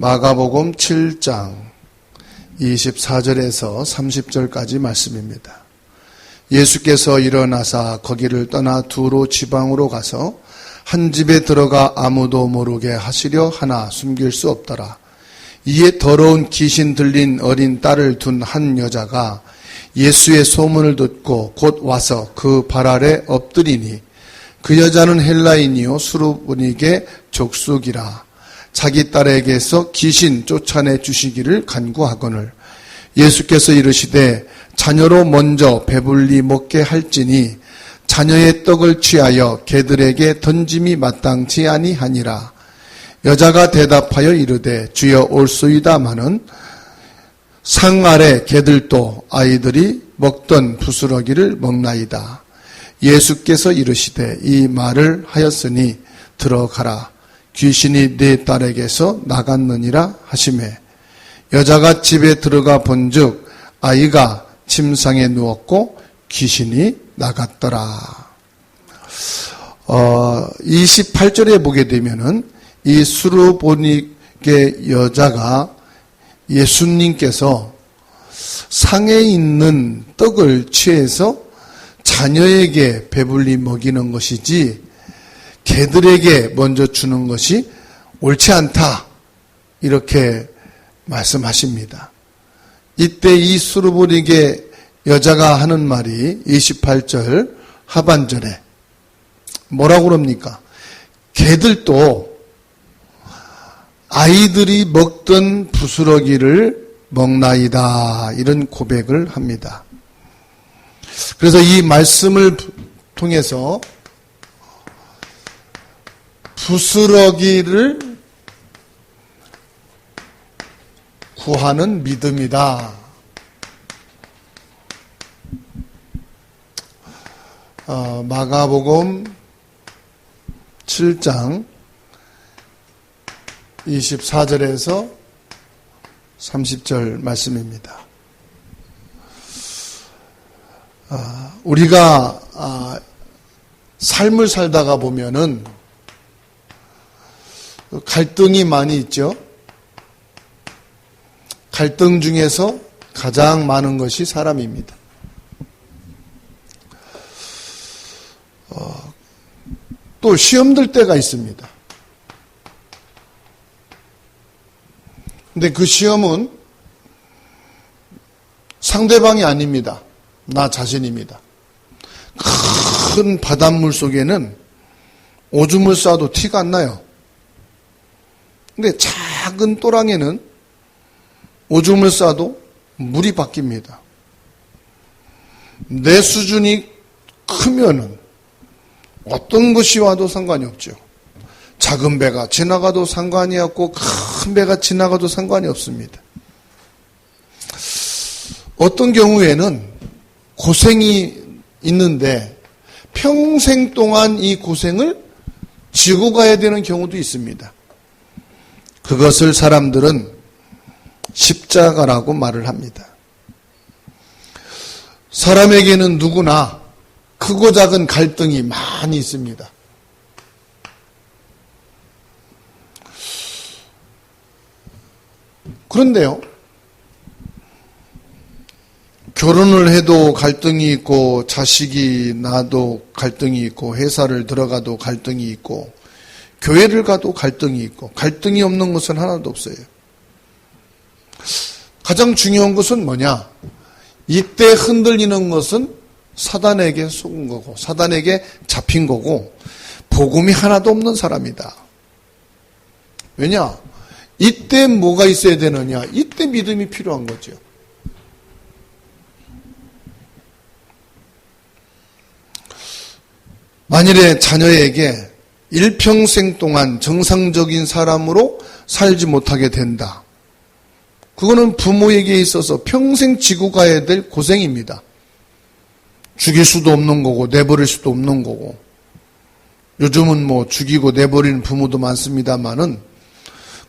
마가복음 7장 24절에서 30절까지 말씀입니다. 예수께서 일어나사 거기를 떠나 두로 지방으로 가서 한 집에 들어가 아무도 모르게 하시려 하나 숨길 수 없더라. 이에 더러운 귀신 들린 어린 딸을 둔 한 여자가 예수의 소문을 듣고 곧 와서 그 발 아래 엎드리니 그 여자는 헬라인이요 수르보니게 족속이라. 자기 딸에게서 귀신 쫓아내 주시기를 간구하거늘 예수께서 이르시되 자녀로 먼저 배불리 먹게 할지니 자녀의 떡을 취하여 개들에게 던짐이 마땅치 아니하니라. 여자가 대답하여 이르되 주여 올소이다마는 상 아래 개들도 아이들이 먹던 부스러기를 먹나이다. 예수께서 이르시되 이 말을 하였으니 들어가라. 귀신이 네 딸에게서 나갔느니라 하시매 여자가 집에 들어가 본즉 아이가 침상에 누웠고 귀신이 나갔더라. 28절에 보게 되면은 이 수르보니게 여자가 예수님께서 상에 있는 떡을 취해서 자녀에게 배불리 먹이는 것이지 개들에게 먼저 주는 것이 옳지 않다, 이렇게 말씀하십니다. 이때 이 수르보니게 여자가 하는 말이 28절 하반절에 뭐라고 그럽니까? 개들도 아이들이 먹던 부스러기를 먹나이다, 이런 고백을 합니다. 그래서 이 말씀을 통해서 부스러기를 구하는 믿음이다. 마가복음 7장 24절에서 30절 말씀입니다. 우리가 삶을 살다가 보면은 갈등이 많이 있죠. 갈등 중에서 가장 많은 것이 사람입니다. 또 시험 들 때가 있습니다. 근데 그 시험은 상대방이 아닙니다. 나 자신입니다. 큰 바닷물 속에는 오줌을 싸도 티가 안 나요. 근데 작은 또랑에는 오줌을 싸도 물이 바뀝니다. 내 수준이 크면은 어떤 것이 와도 상관이 없죠. 작은 배가 지나가도 상관이 없고 큰 배가 지나가도 상관이 없습니다. 어떤 경우에는 고생이 있는데 평생 동안 이 고생을 지고 가야 되는 경우도 있습니다. 그것을 사람들은 십자가라고 말을 합니다. 사람에게는 누구나 크고 작은 갈등이 많이 있습니다. 그런데요, 결혼을 해도 갈등이 있고, 자식이 나도 갈등이 있고, 회사를 들어가도 갈등이 있고, 교회를 가도 갈등이 있고, 갈등이 없는 것은 하나도 없어요. 가장 중요한 것은 뭐냐? 이때 흔들리는 것은 사단에게 속은 거고, 사단에게 잡힌 거고, 복음이 하나도 없는 사람이다. 왜냐? 이때 뭐가 있어야 되느냐? 이때 믿음이 필요한 거죠. 만일에 자녀에게 일평생 동안 정상적인 사람으로 살지 못하게 된다. 그거는 부모에게 있어서 평생 지고 가야 될 고생입니다. 죽일 수도 없는 거고 내버릴 수도 없는 거고, 요즘은 뭐 죽이고 내버리는 부모도 많습니다만은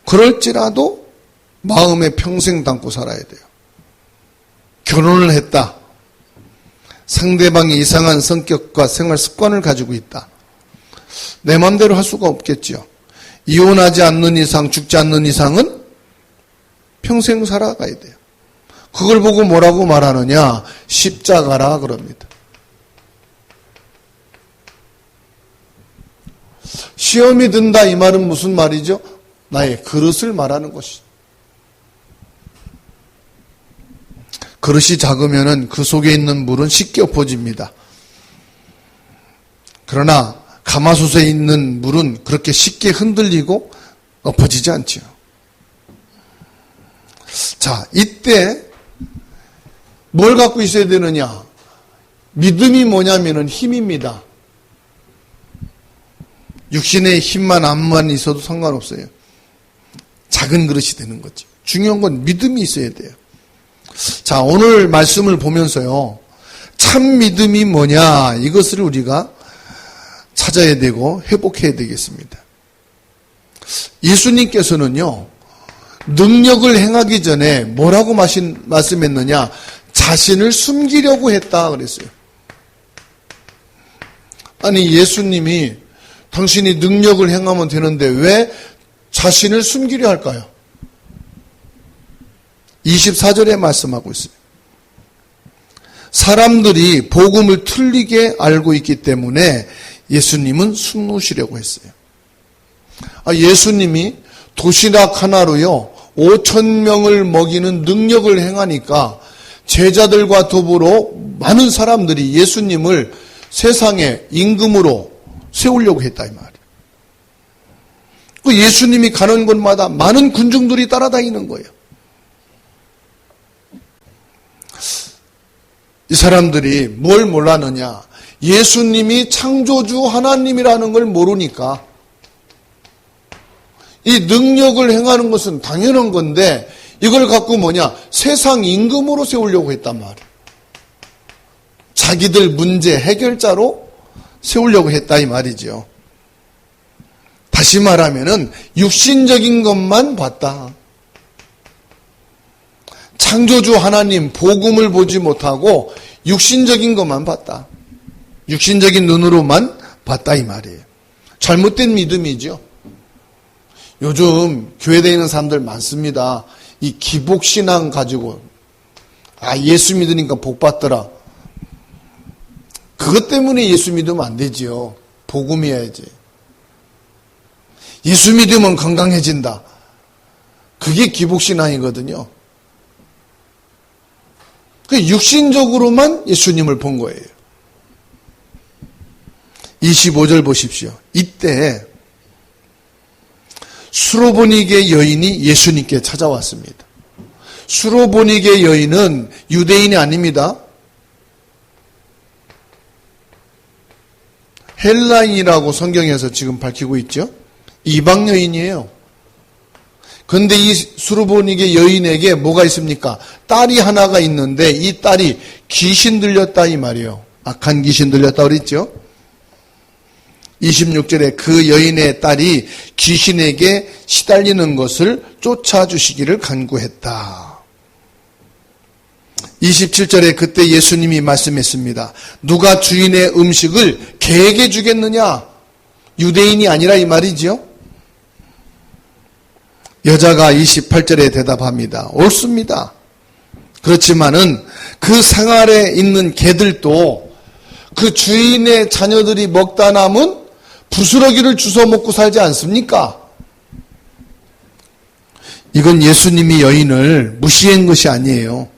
그럴지라도 마음에 평생 담고 살아야 돼요. 결혼을 했다. 상대방이 이상한 성격과 생활 습관을 가지고 있다. 내 마음대로 할 수가 없겠죠. 이혼하지 않는 이상, 죽지 않는 이상은 평생 살아가야 돼요. 그걸 보고 뭐라고 말하느냐? 십자가라 그럽니다. 시험이 든다 이 말은 무슨 말이죠? 나의 그릇을 말하는 것이죠. 그릇이 작으면은 그 속에 있는 물은 쉽게 엎어집니다. 그러나 가마솥에 있는 물은 그렇게 쉽게 흔들리고 엎어지지 않죠. 자, 이때 뭘 갖고 있어야 되느냐? 믿음이 뭐냐면은 힘입니다. 육신의 힘만 암만 있어도 상관없어요. 작은 그릇이 되는 거죠. 중요한 건 믿음이 있어야 돼요. 자, 오늘 말씀을 보면서요, 참 믿음이 뭐냐, 이것을 우리가 찾아야 되고 회복해야 되겠습니다. 예수님께서는요, 능력을 행하기 전에 뭐라고 말씀했느냐? 자신을 숨기려고 했다 그랬어요. 아니, 예수님이 당신이 능력을 행하면 되는데 왜 자신을 숨기려 할까요? 24절에 말씀하고 있어요. 사람들이 복음을 틀리게 알고 있기 때문에 예수님은 숨으시려고 했어요. 예수님이 도시락 하나로요 5,000명을 먹이는 능력을 행하니까 제자들과 더불어 많은 사람들이 예수님을 세상의 임금으로 세우려고 했다 이 말이에요. 그 예수님이 가는 곳마다 많은 군중들이 따라다니는 거예요. 이 사람들이 뭘 몰랐느냐? 예수님이 창조주 하나님이라는 걸 모르니까 이 능력을 행하는 것은 당연한 건데 이걸 갖고 뭐냐? 세상 임금으로 세우려고 했단 말이에요. 자기들 문제 해결자로 세우려고 했다 이 말이죠. 다시 말하면은 육신적인 것만 봤다. 창조주 하나님 복음을 보지 못하고 육신적인 것만 봤다. 육신적인 눈으로만 봤다 이 말이에요. 잘못된 믿음이죠. 요즘 교회에 있는 사람들 많습니다. 이 기복신앙 가지고 예수 믿으니까 복 받더라. 그것 때문에 예수 믿으면 안 되지요. 복음이어야지. 예수 믿으면 건강해진다. 그게 기복신앙이거든요. 육신적으로만 예수님을 본 거예요. 25절 보십시오. 이때 수로보니게 여인이 예수님께 찾아왔습니다. 수로보니게 여인은 유대인이 아닙니다. 헬라인이라고 성경에서 지금 밝히고 있죠. 이방 여인이에요. 그런데 이 수로보니게 여인에게 뭐가 있습니까? 딸이 하나가 있는데 이 딸이 귀신 들렸다 이 말이에요. 악한 귀신 들렸다 그랬죠. 26절에 그 여인의 딸이 귀신에게 시달리는 것을 쫓아주시기를 간구했다. 27절에 그때 예수님이 말씀했습니다. 누가 주인의 음식을 개에게 주겠느냐? 유대인이 아니라 이 말이지요. 여자가 28절에 대답합니다. 옳습니다. 그렇지만은 그 생활에 있는 개들도 그 주인의 자녀들이 먹다 남은 부스러기를 주워 먹고 살지 않습니까? 이건 예수님이 여인을 무시한 것이 아니에요.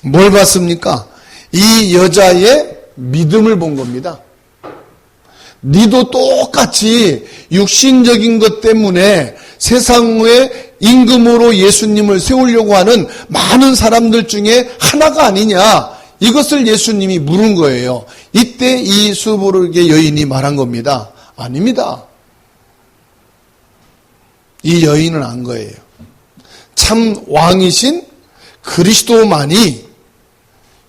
뭘 봤습니까? 이 여자의 믿음을 본 겁니다. 니도 똑같이 육신적인 것 때문에 세상의 임금으로 예수님을 세우려고 하는 많은 사람들 중에 하나가 아니냐. 이것을 예수님이 물은 거예요. 이때 이 수로보니게 여인이 말한 겁니다. 아닙니다. 이 여인은 안 거예요. 참 왕이신 그리스도만이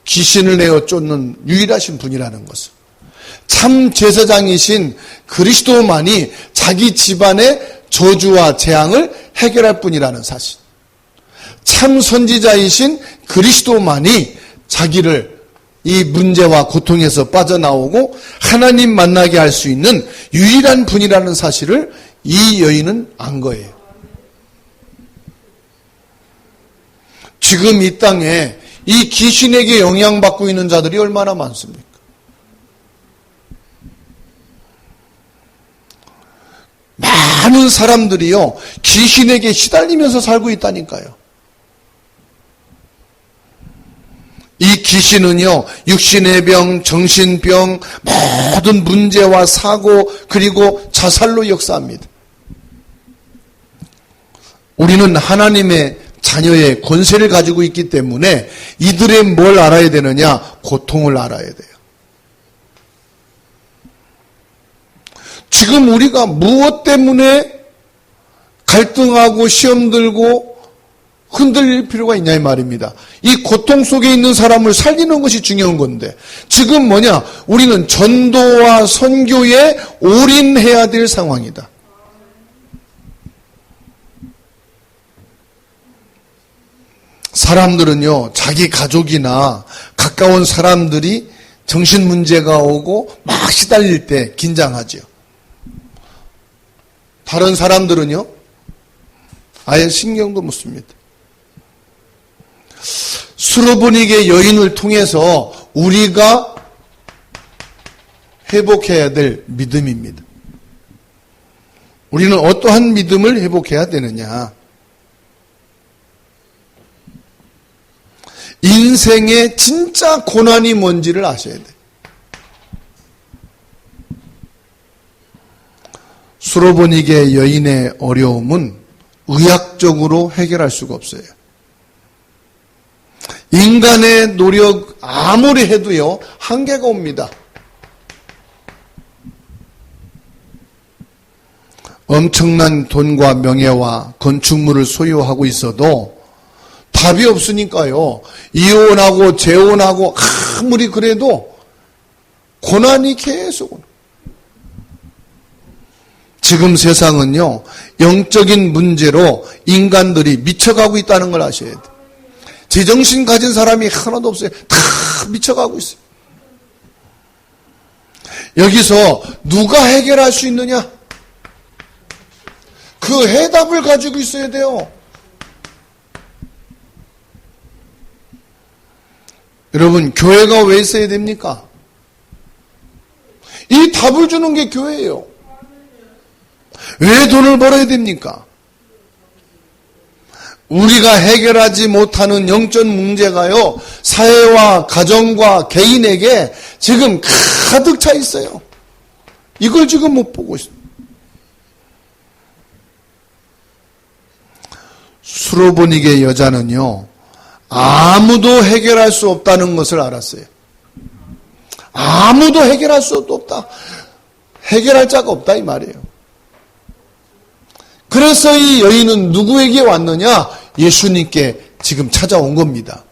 귀신을 내어 쫓는 유일하신 분이라는 것을. 참 제사장이신 그리스도만이 자기 집안의 저주와 재앙을 해결할 분이라는 사실. 참 선지자이신 그리스도만이 자기를 이 문제와 고통에서 빠져나오고 하나님 만나게 할 수 있는 유일한 분이라는 사실을 이 여인은 안 거예요. 지금 이 땅에 이 귀신에게 영향받고 있는 자들이 얼마나 많습니까? 많은 사람들이요, 귀신에게 시달리면서 살고 있다니까요. 이 귀신은요, 육신의 병, 정신병, 모든 문제와 사고, 그리고 자살로 역사합니다. 우리는 하나님의 자녀의 권세를 가지고 있기 때문에 이들의 뭘 알아야 되느냐? 고통을 알아야 돼요. 지금 우리가 무엇 때문에 갈등하고 시험 들고 흔들릴 필요가 있냐 이 말입니다. 이 고통 속에 있는 사람을 살리는 것이 중요한 건데, 지금 뭐냐? 우리는 전도와 선교에 올인해야 될 상황이다. 사람들은요, 자기 가족이나 가까운 사람들이 정신 문제가 오고 막 시달릴 때 긴장하죠. 다른 사람들은요, 아예 신경도 못 씁니다. 수로보니게 여인을 통해서 우리가 회복해야 될 믿음입니다. 우리는 어떠한 믿음을 회복해야 되느냐? 인생의 진짜 고난이 뭔지를 아셔야 돼요. 수로보니게 여인의 어려움은 의학적으로 해결할 수가 없어요. 인간의 노력 아무리 해도요, 한계가 옵니다. 엄청난 돈과 명예와 건축물을 소유하고 있어도 답이 없으니까요, 이혼하고 재혼하고 아무리 그래도 고난이 계속 오는. 지금 세상은요, 영적인 문제로 인간들이 미쳐가고 있다는 걸 아셔야 돼요. 제정신 가진 사람이 하나도 없어요. 다 미쳐가고 있어요. 여기서 누가 해결할 수 있느냐? 그 해답을 가지고 있어야 돼요. 여러분, 교회가 왜 있어야 됩니까? 이 답을 주는 게 교회예요. 왜 돈을 벌어야 됩니까? 우리가 해결하지 못하는 영적 문제가요, 사회와 가정과 개인에게 지금 가득 차 있어요. 이걸 지금 못 보고 있어요. 수로보니게 여자는요, 아무도 해결할 수 없다는 것을 알았어요. 아무도 해결할 수 없다. 해결할 자가 없다 이 말이에요. 그래서 이 여인은 누구에게 왔느냐? 예수님께 지금 찾아온 겁니다.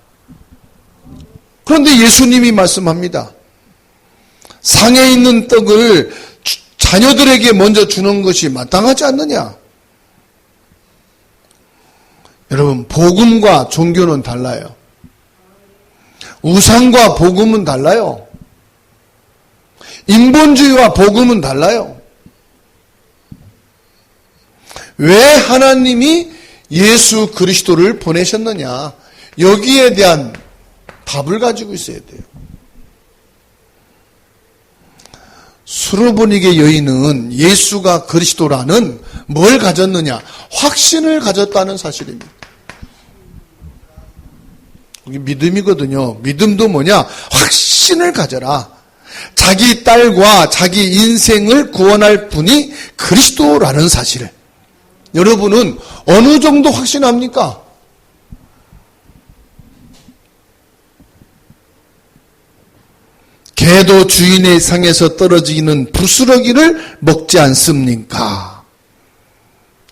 그런데 예수님이 말씀합니다. 상에 있는 떡을 자녀들에게 먼저 주는 것이 마땅하지 않느냐? 여러분, 복음과 종교는 달라요. 우상과 복음은 달라요. 인본주의와 복음은 달라요. 왜 하나님이 예수 그리스도를 보내셨느냐? 여기에 대한 답을 가지고 있어야 돼요. 수로보니게 여인은 예수가 그리스도라는 뭘 가졌느냐? 확신을 가졌다는 사실입니다. 이게 믿음이거든요. 믿음도 뭐냐? 확신을 가져라. 자기 딸과 자기 인생을 구원할 분이 그리스도라는 사실을. 여러분은 어느 정도 확신합니까? 개도 주인의 상에서 떨어지는 부스러기를 먹지 않습니까?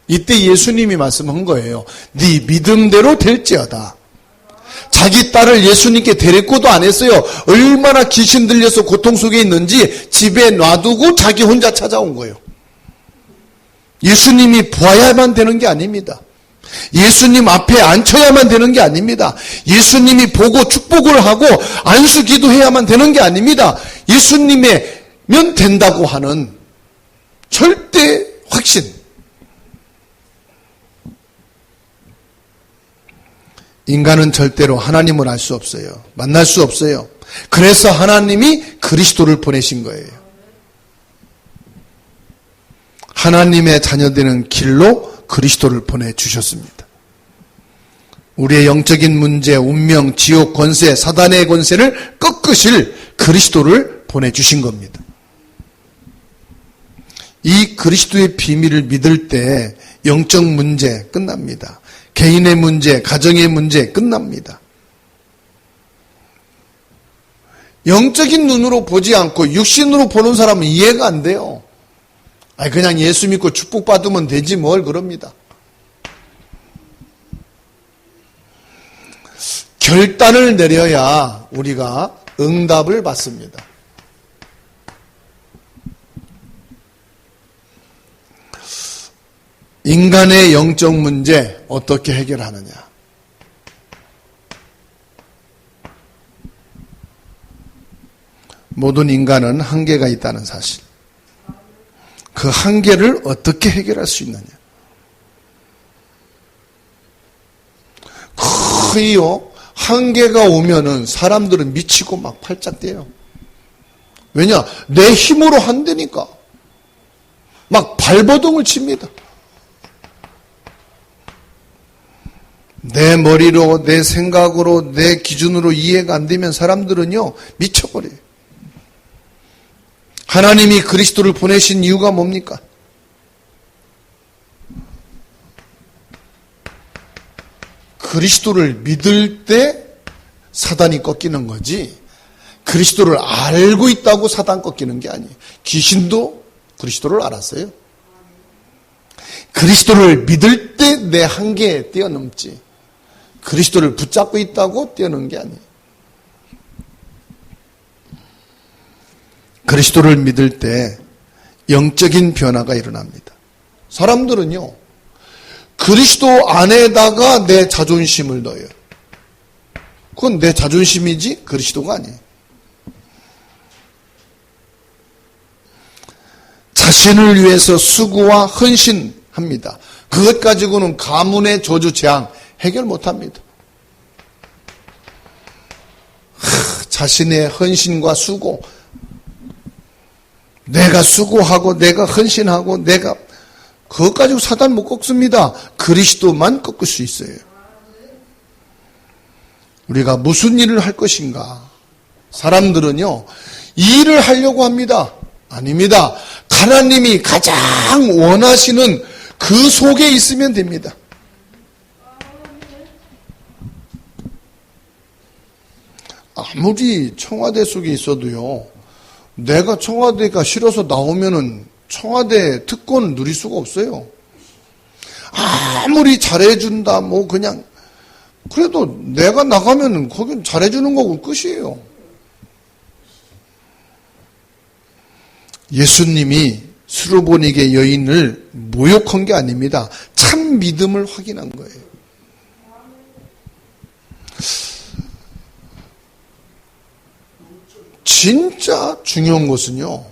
이때 예수님이 말씀한 거예요. 네 믿음대로 될지어다. 자기 딸을 예수님께 데리고도 안 했어요. 얼마나 귀신 들려서 고통 속에 있는지 집에 놔두고 자기 혼자 찾아온 거예요. 예수님이 보아야만 되는 게 아닙니다. 예수님 앞에 앉혀야만 되는 게 아닙니다. 예수님이 보고 축복을 하고 안수 기도해야만 되는 게 아닙니다. 예수님이면 된다고 하는 절대 확신. 인간은 절대로 하나님을 알 수 없어요. 만날 수 없어요. 그래서 하나님이 그리스도를 보내신 거예요. 하나님의 자녀되는 길로 그리스도를 보내주셨습니다. 우리의 영적인 문제, 운명, 지옥 권세, 사단의 권세를 꺾으실 그리스도를 보내주신 겁니다. 이 그리스도의 비밀을 믿을 때 영적 문제 끝납니다. 개인의 문제, 가정의 문제 끝납니다. 영적인 눈으로 보지 않고 육신으로 보는 사람은 이해가 안 돼요. 그냥 예수 믿고 축복받으면 되지 뭘 그럽니다. 결단을 내려야 우리가 응답을 받습니다. 인간의 영적 문제 어떻게 해결하느냐? 모든 인간은 한계가 있다는 사실. 그 한계를 어떻게 해결할 수 있느냐? 거의요, 한계가 오면은 사람들은 미치고 막 팔짝 뛰어요. 왜냐? 내 힘으로 한다니까. 막 발버둥을 칩니다. 내 머리로, 내 생각으로, 내 기준으로 이해가 안 되면 사람들은요, 미쳐버려요. 하나님이 그리스도를 보내신 이유가 뭡니까? 그리스도를 믿을 때 사단이 꺾이는 거지, 그리스도를 알고 있다고 사단 꺾이는 게 아니에요. 귀신도 그리스도를 알았어요. 그리스도를 믿을 때 내 한계에 뛰어넘지, 그리스도를 붙잡고 있다고 뛰어넘는 게 아니에요. 그리스도를 믿을 때 영적인 변화가 일어납니다. 사람들은요, 그리스도 안에다가 내 자존심을 넣어요. 그건 내 자존심이지 그리스도가 아니에요. 자신을 위해서 수고와 헌신합니다. 그것 가지고는 가문의 저주 재앙 해결 못합니다. 자신의 헌신과 수고, 내가 수고하고 내가 헌신하고 내가, 그것 가지고 사단 못 꺾습니다. 그리스도만 꺾을 수 있어요. 우리가 무슨 일을 할 것인가? 사람들은요, 이 일을 하려고 합니다. 아닙니다. 하나님이 가장 원하시는 그 속에 있으면 됩니다. 아무리 청와대 속에 있어도요, 내가 청와대가 싫어서 나오면은 청와대 특권을 누릴 수가 없어요. 아무리 잘해준다, 뭐 그냥, 그래도 내가 나가면은 거긴 잘해주는 거고 끝이에요. 예수님이 수르보니게 여인을 모욕한 게 아닙니다. 참 믿음을 확인한 거예요. 진짜 중요한 것은요,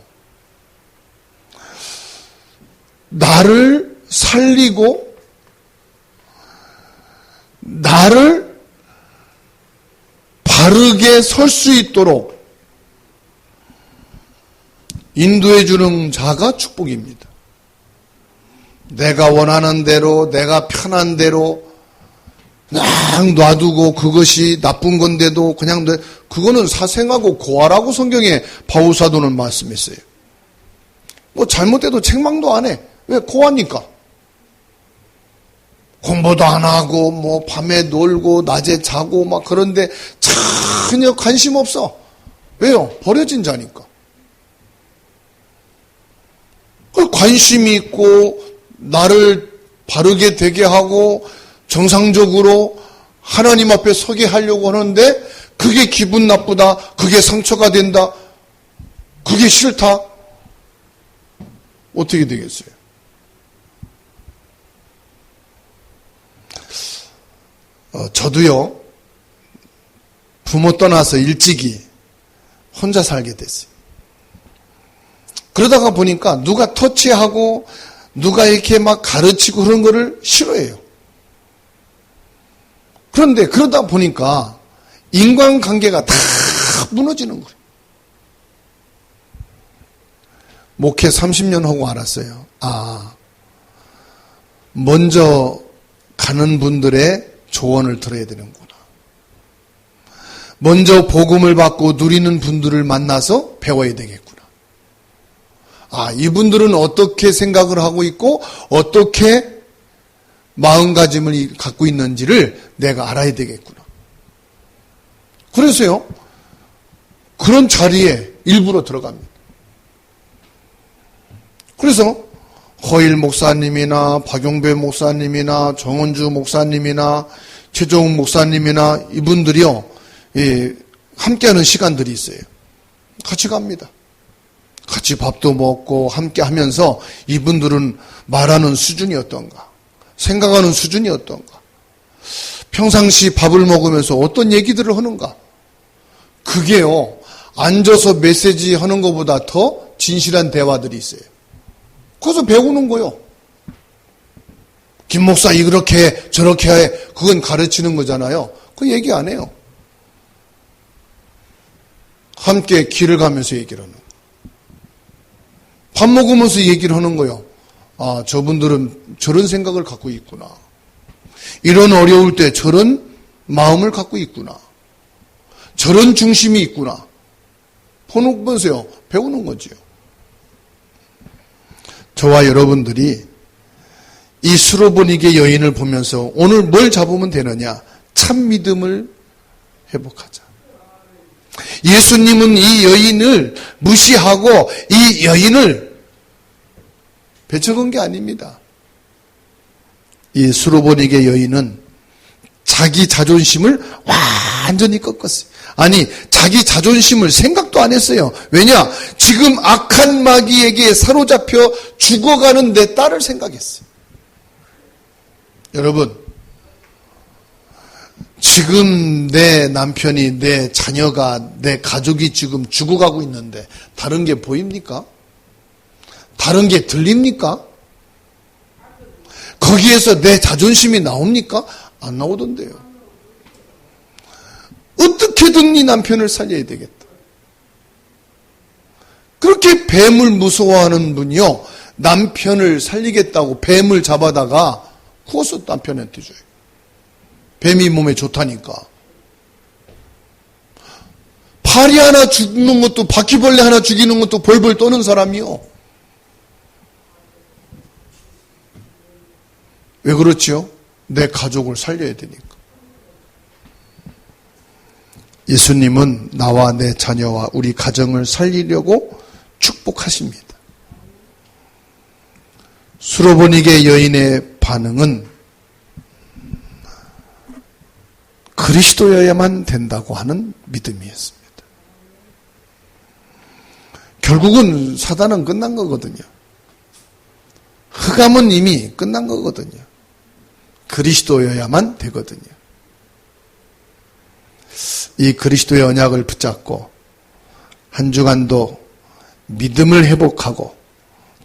나를 살리고 나를 바르게 설 수 있도록 인도해 주는 자가 축복입니다. 내가 원하는 대로, 내가 편한 대로 그냥 놔두고 그것이 나쁜 건데도 그냥, 그거는 사생하고 고아라고 성경에 바울사도는 말씀했어요. 뭐 잘못돼도 책망도 안 해. 왜? 고아니까. 공부도 안 하고 뭐 밤에 놀고 낮에 자고 막 그런데 전혀 관심 없어. 왜요? 버려진 자니까. 관심이 있고 나를 바르게 되게 하고 정상적으로 하나님 앞에 서게 하려고 하는데 그게 기분 나쁘다, 그게 상처가 된다, 그게 싫다, 어떻게 되겠어요? 저도요, 부모 떠나서 일찍이 혼자 살게 됐어요. 그러다가 보니까 누가 터치하고 누가 이렇게 막 가르치고 그런 거를 싫어해요. 그런데 그러다 보니까 인간관계가 다 무너지는 거예요. 목회 30년 하고 알았어요. 먼저 가는 분들의 조언을 들어야 되는구나. 먼저 복음을 받고 누리는 분들을 만나서 배워야 되겠구나. 이분들은 어떻게 생각을 하고 있고 어떻게 마음가짐을 갖고 있는지를 내가 알아야 되겠구나. 그래서요, 그런 자리에 일부러 들어갑니다. 그래서 허일 목사님이나 박용배 목사님이나 정은주 목사님이나 최종욱 목사님이나 이분들이요, 함께하는 시간들이 있어요. 같이 갑니다. 같이 밥도 먹고 함께 하면서 이분들은 말하는 수준이 어떤가, 생각하는 수준이 어떤가, 평상시 밥을 먹으면서 어떤 얘기들을 하는가, 그게요, 앉아서 메시지 하는 것보다 더 진실한 대화들이 있어요. 그래서 배우는 거요. 김 목사 이렇게 저렇게 해, 그건 가르치는 거잖아요. 그 얘기 안 해요. 함께 길을 가면서 얘기를 하는 거예요. 밥 먹으면서 얘기를 하는 거예요. 저분들은 저런 생각을 갖고 있구나. 이런 어려울 때 저런 마음을 갖고 있구나. 저런 중심이 있구나. 보세요. 배우는 거지요. 저와 여러분들이 이 수로보니게 여인을 보면서 오늘 뭘 잡으면 되느냐? 참 믿음을 회복하자. 예수님은 이 여인을 무시하고 이 여인을 배척한 게 아닙니다. 이 수로보니게 여인은 자기 자존심을 완전히 꺾었어요. 아니, 자기 자존심을 생각도 안 했어요. 왜냐? 지금 악한 마귀에게 사로잡혀 죽어가는 내 딸을 생각했어요. 여러분, 지금 내 남편이, 내 자녀가, 내 가족이 지금 죽어가고 있는데 다른 게 보입니까? 다른 게 들립니까? 거기에서 내 자존심이 나옵니까? 안 나오던데요. 어떻게든 이 남편을 살려야 되겠다. 그렇게 뱀을 무서워하는 분이요, 남편을 살리겠다고 뱀을 잡아다가 구워서 남편한테 줘요. 뱀이 몸에 좋다니까. 파리 하나 죽는 것도, 바퀴벌레 하나 죽이는 것도 벌벌 떠는 사람이요. 왜 그렇지요? 내 가족을 살려야 되니까. 예수님은 나와 내 자녀와 우리 가정을 살리려고 축복하십니다. 수로보니게 여인의 반응은 그리스도여야만 된다고 하는 믿음이었습니다. 결국은 사단은 끝난 거거든요. 흑암은 이미 끝난 거거든요. 그리스도여야만 되거든요. 이 그리스도의 언약을 붙잡고 한 주간도 믿음을 회복하고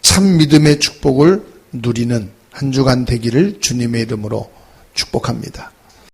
참 믿음의 축복을 누리는 한 주간 되기를 주님의 이름으로 축복합니다.